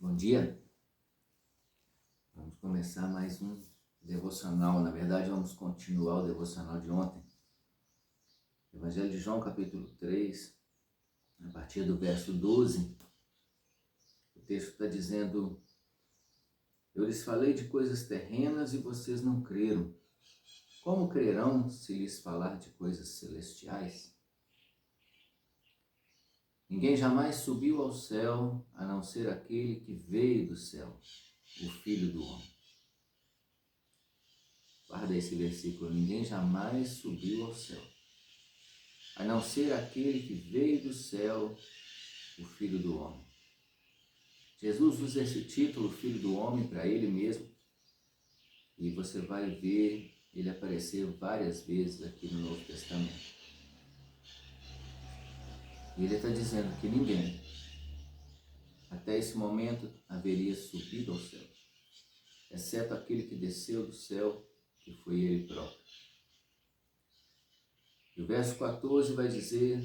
Bom dia, vamos começar mais um devocional. Na verdade, vamos continuar o devocional de ontem. Evangelho de João, capítulo 3, a partir do verso 12, o texto está dizendo: eu lhes falei de coisas terrenas e vocês não creram. Como crerão se lhes falar de coisas celestiais? Ninguém jamais subiu ao céu, a não ser aquele que veio do céu, o Filho do Homem. Guarda esse versículo: ninguém jamais subiu ao céu, a não ser aquele que veio do céu, o Filho do Homem. Jesus usa esse título, Filho do Homem, para ele mesmo, e você vai ver ele aparecer várias vezes aqui no Novo Testamento. E ele está dizendo que ninguém, até esse momento, haveria subido ao céu, exceto aquele que desceu do céu, que foi ele próprio. E o verso 14 vai dizer: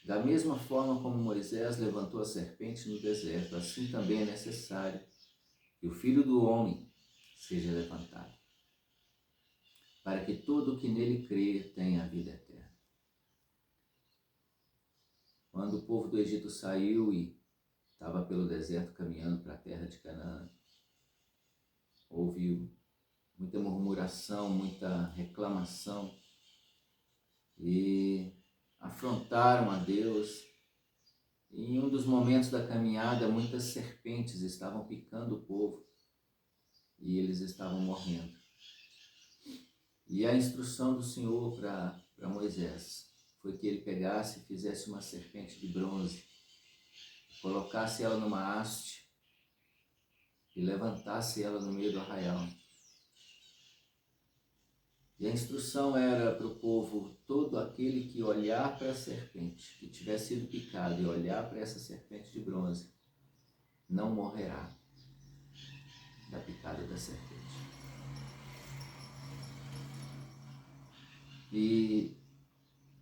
da mesma forma como Moisés levantou a serpente no deserto, assim também é necessário que o Filho do Homem seja levantado, para que todo o que nele crê tenha a vida eterna. Quando o povo do Egito saiu e estava pelo deserto caminhando para a terra de Canaã, houve muita murmuração, muita reclamação, e afrontaram a Deus. E em um dos momentos da caminhada, muitas serpentes estavam picando o povo e eles estavam morrendo. E a instrução do Senhor para Moisés foi que ele pegasse e fizesse uma serpente de bronze, colocasse ela numa haste e levantasse ela no meio do arraial. E a instrução era para o povo: todo aquele que olhar para a serpente, que tiver sido picado e olhar para essa serpente de bronze, não morrerá da picada da serpente.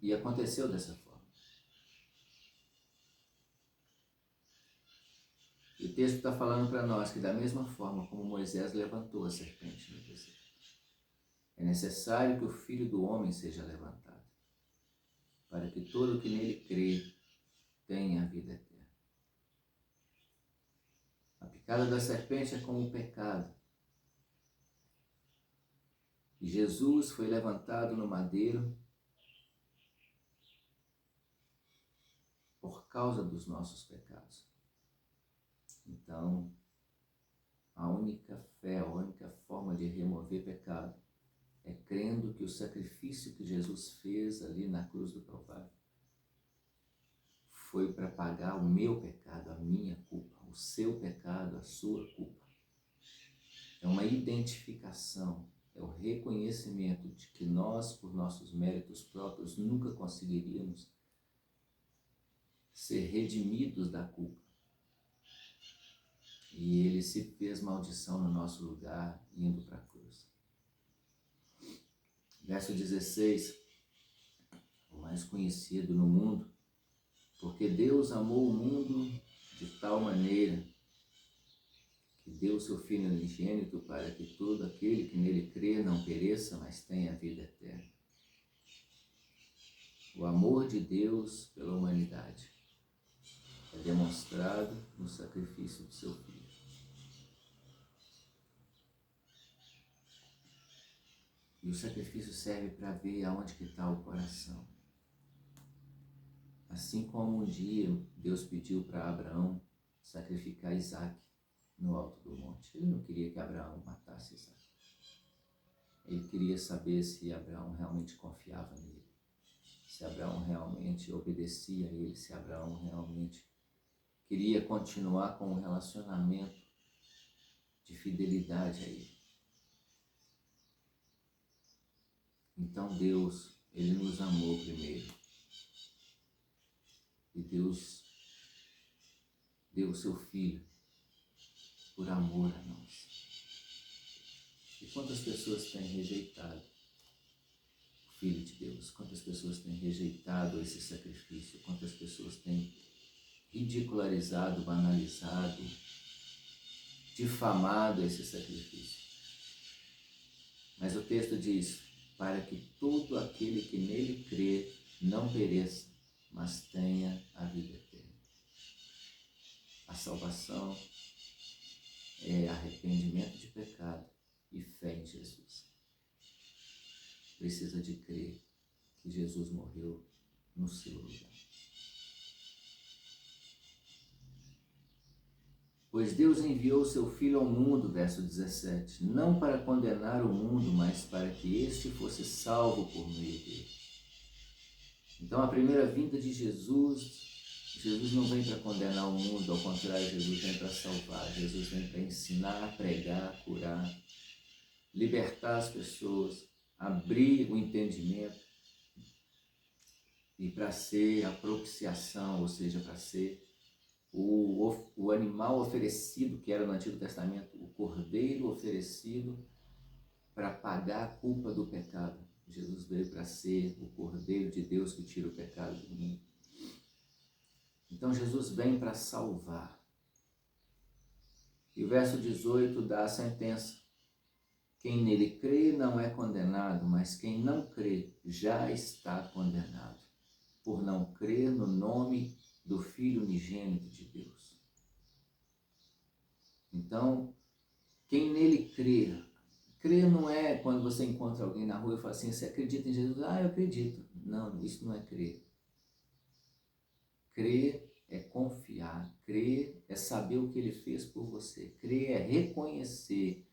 E aconteceu dessa forma. E o texto está falando para nós que da mesma forma como Moisés levantou a serpente no deserto, é necessário que o Filho do Homem seja levantado, para que todo o que nele crê tenha a vida eterna. A picada da serpente é como o pecado. E Jesus foi levantado no madeiro por causa dos nossos pecados. Então, a única fé, a única forma de remover pecado é crendo que o sacrifício que Jesus fez ali na cruz do Calvário foi para pagar o meu pecado, a minha culpa, o seu pecado, a sua culpa. É uma identificação, é o reconhecimento de que nós, por nossos méritos próprios, nunca conseguiríamos ser redimidos da culpa. E ele se fez maldição no nosso lugar, indo para a cruz. Verso 16, o mais conhecido no mundo: porque Deus amou o mundo de tal maneira que deu o seu Filho unigênito para que todo aquele que nele crê não pereça, mas tenha a vida eterna. O amor de Deus pela humanidade é demonstrado no sacrifício do seu Filho. E o sacrifício serve para ver aonde que está o coração. Assim como um dia Deus pediu para Abraão sacrificar Isaac no alto do monte. Ele não queria que Abraão matasse Isaac. Ele queria saber se Abraão realmente confiava nele, se Abraão realmente obedecia a ele, se Abraão realmente queria continuar com um relacionamento de fidelidade a ele. Então Deus, ele nos amou primeiro. E Deus deu o seu Filho por amor a nós. E quantas pessoas têm rejeitado o Filho de Deus? Quantas pessoas têm rejeitado esse sacrifício? Quantas pessoas têm ridicularizado, banalizado difamado esse sacrifício. Mas o texto diz, para que todo aquele que nele crê não pereça, mas tenha a vida eterna. A salvação é arrependimento de pecado e fé em Jesus. Precisa de crer que Jesus morreu no seu lugar. Pois Deus enviou seu Filho ao mundo, verso 17, não para condenar o mundo, mas para que este fosse salvo por meio dele. Então, a primeira vinda de Jesus não vem para condenar o mundo, ao contrário, Jesus vem para salvar, Jesus vem para ensinar, pregar, curar, libertar as pessoas, abrir o entendimento e para ser a propiciação, ou seja, para ser o animal oferecido, que era no Antigo Testamento, o cordeiro oferecido para pagar a culpa do pecado. Jesus veio para ser o cordeiro de Deus que tira o pecado do mundo. Então Jesus vem para salvar. E o verso 18 dá a sentença. Quem nele crê não é condenado, mas quem não crê já está condenado, por não crer no nome do Filho unigênito de Deus. Então, quem nele crê, crer não é quando você encontra alguém na rua e fala assim, você acredita em Jesus? Ah, eu acredito. Não, isso não é crer. Crer é confiar, crer é saber o que ele fez por você, crer é reconhecer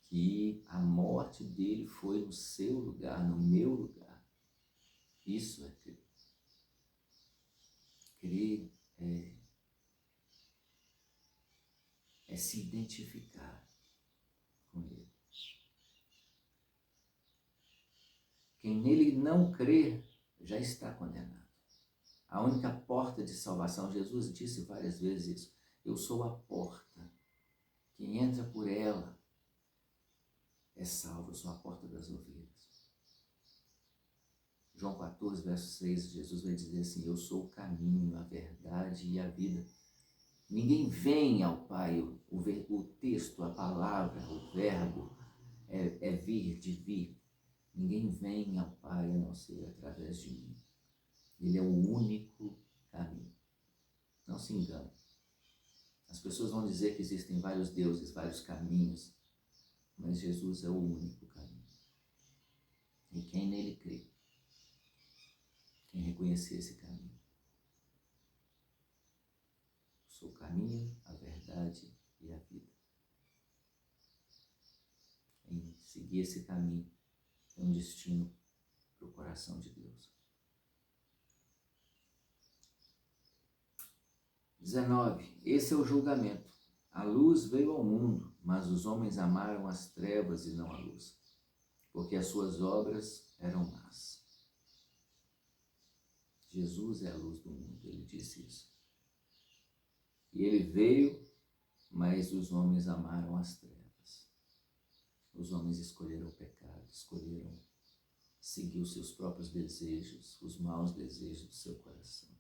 que a morte dele foi no seu lugar, no meu lugar. Isso é crer. Crer é se identificar com ele. Quem nele não crê já está condenado. A única porta de salvação, Jesus disse várias vezes isso, eu sou a porta. Quem entra por ela é salvo, eu sou a porta das ovelhas. João 14, verso 6, Jesus vai dizer assim, eu sou o caminho, a verdade e a vida. Ninguém vem ao Pai, o texto, a palavra, o verbo é vir, de vir. Ninguém vem ao Pai a não ser através de mim. Ele é o único caminho. Não se engane. As pessoas vão dizer que existem vários deuses, vários caminhos, mas Jesus é o único caminho. E quem nele crê, quem reconhecer esse caminho, sou o caminho, a verdade e a vida. Em seguir esse caminho é um destino para o coração de Deus. 19. Esse é o julgamento. A luz veio ao mundo, mas os homens amaram as trevas e não a luz, porque as suas obras eram más. Jesus é a luz do mundo, ele disse isso. E ele veio, mas os homens amaram as trevas. Os homens escolheram o pecado, escolheram seguir os seus próprios desejos, os maus desejos do seu coração.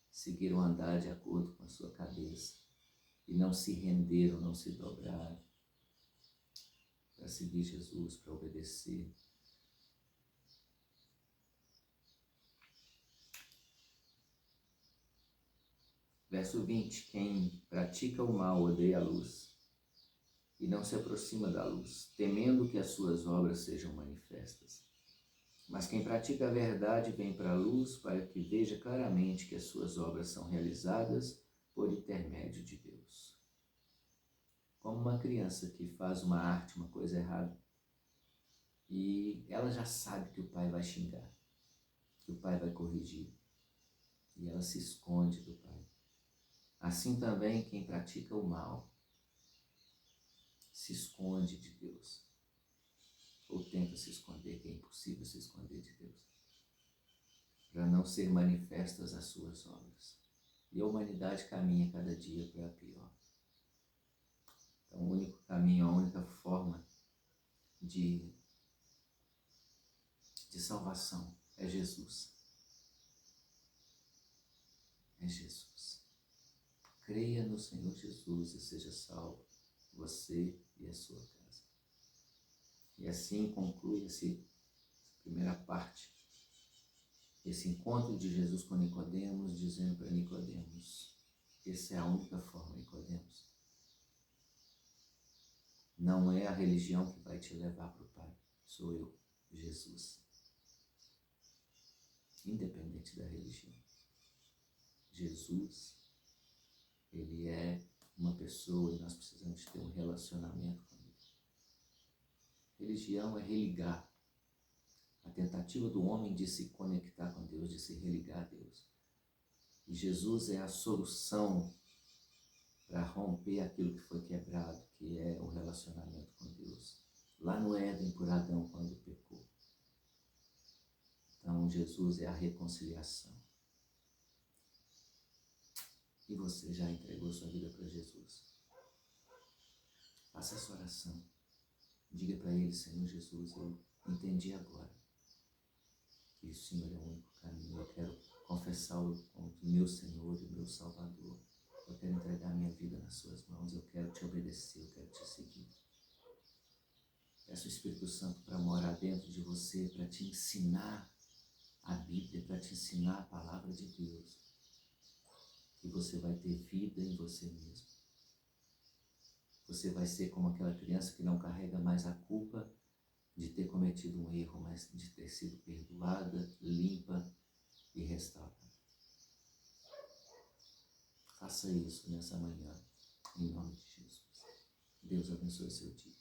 Seguiram andar de acordo com a sua cabeça e não se renderam, não se dobraram para seguir Jesus, para obedecer. Verso 20, quem pratica o mal odeia a luz e não se aproxima da luz, temendo que as suas obras sejam manifestas. Mas quem pratica a verdade vem para a luz para que veja claramente que as suas obras são realizadas por intermédio de Deus. Como uma criança que faz uma arte, uma coisa errada, e ela já sabe que o pai vai xingar, que o pai vai corrigir, e ela se esconde do pai. Assim também quem pratica o mal se esconde de Deus, ou tenta se esconder, que é impossível se esconder de Deus, para não ser manifestas as suas obras. E a humanidade caminha cada dia para pior. Então o único caminho, a única forma de salvação é Jesus. É Jesus. Creia no Senhor Jesus e seja salvo. você e a sua casa. E assim conclui essa primeira parte, esse encontro de Jesus com Nicodemos, dizendo para Nicodemos, essa é a única forma, Nicodemos. Não é a religião que vai te levar para o Pai, sou eu, Jesus. Independente da religião. Jesus, ele é uma pessoa e nós precisamos ter um relacionamento com ele. Religião é religar. A tentativa do homem de se conectar com Deus, de se religar a Deus. E Jesus é a solução para romper aquilo que foi quebrado, que é o relacionamento com Deus. Lá no Éden, por Adão, quando pecou. Então, Jesus é a reconciliação. E você já entregou sua vida para Jesus? Faça essa oração. Diga para ele, Senhor Jesus, eu entendi agora que o Senhor é o único caminho. Eu quero confessá-lo como meu Senhor e meu Salvador. Eu quero entregar minha vida nas suas mãos. Eu quero te obedecer, eu quero te seguir. Peço o Espírito Santo para morar dentro de você, para te ensinar a Bíblia, para te ensinar a palavra de Deus. E você vai ter vida em você mesmo. Você vai ser como aquela criança que não carrega mais a culpa de ter cometido um erro, mas de ter sido perdoada, limpa e restaurada. Faça isso nessa manhã, em nome de Jesus. Deus abençoe seu dia.